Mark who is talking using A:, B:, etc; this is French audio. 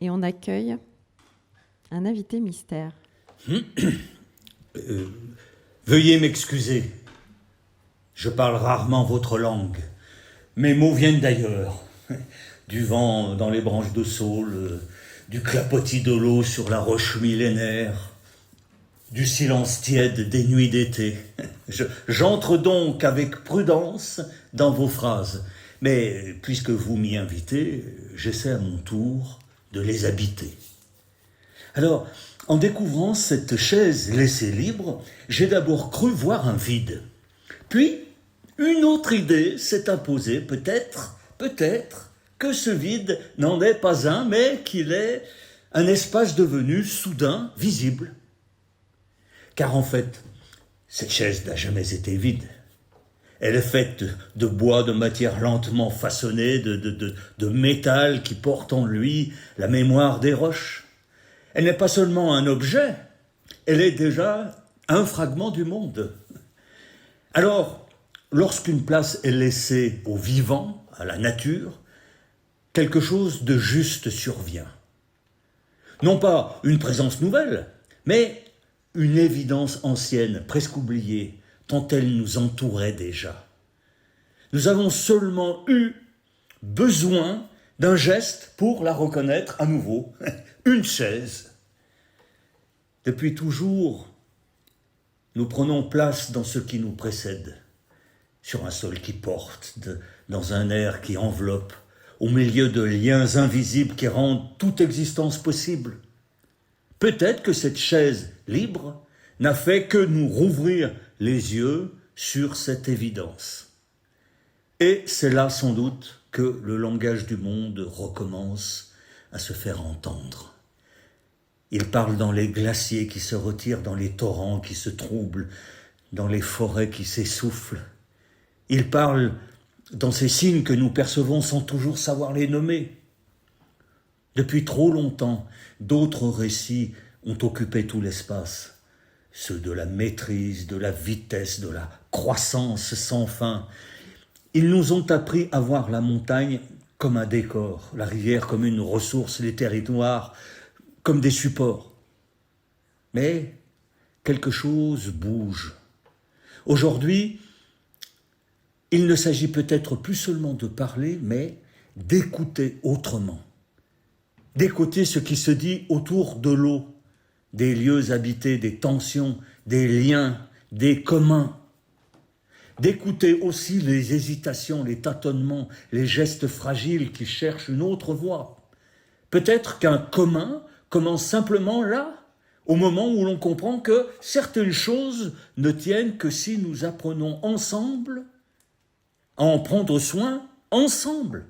A: Et on accueille un invité mystère.
B: Veuillez m'excuser. Je parle rarement votre langue. Mes mots viennent d'ailleurs. Du vent dans les branches de saule, du clapotis de l'eau sur la roche millénaire, du silence tiède des nuits d'été. J'entre donc avec prudence dans vos phrases. Mais puisque vous m'y invitez, j'essaie à mon tour de les habiter. Alors, en découvrant cette chaise laissée libre, j'ai d'abord cru voir un vide. Puis, une autre idée s'est imposée, peut-être que ce vide n'en est pas un, mais qu'il est un espace devenu soudain visible. Car en fait, cette chaise n'a jamais été vide. Elle est faite de bois, de matière lentement façonnée, de métal qui porte en lui la mémoire des roches. Elle n'est pas seulement un objet, elle est déjà un fragment du monde. Alors, lorsqu'une place est laissée au vivant, à la nature, quelque chose de juste survient. Non pas une présence nouvelle, mais une évidence ancienne, presque oubliée, tant elle nous entourait déjà. Nous avons seulement eu besoin d'un geste pour la reconnaître à nouveau, une chaise. Depuis toujours, nous prenons place dans ce qui nous précède, sur un sol qui porte, dans un air qui enveloppe, au milieu de liens invisibles qui rendent toute existence possible. Peut-être que cette chaise libre n'a fait que nous rouvrir les yeux sur cette évidence. Et c'est là sans doute que le langage du monde recommence à se faire entendre. Il parle dans les glaciers qui se retirent, dans les torrents qui se troublent, dans les forêts qui s'essoufflent. Il parle dans ces signes que nous percevons sans toujours savoir les nommer. Depuis trop longtemps, d'autres récits ont occupé tout l'espace. Ceux de la maîtrise, de la vitesse, de la croissance sans fin. Ils nous ont appris à voir la montagne comme un décor, la rivière comme une ressource, les territoires comme des supports. Mais quelque chose bouge. Aujourd'hui, il ne s'agit peut-être plus seulement de parler, mais d'écouter autrement. D'écouter ce qui se dit autour de l'eau, des lieux habités, des tensions, des liens, des communs. D'écouter aussi les hésitations, les tâtonnements, les gestes fragiles qui cherchent une autre voie. Peut-être qu'un commun commence simplement là, au moment où l'on comprend que certaines choses ne tiennent que si nous apprenons ensemble à en prendre soin ensemble.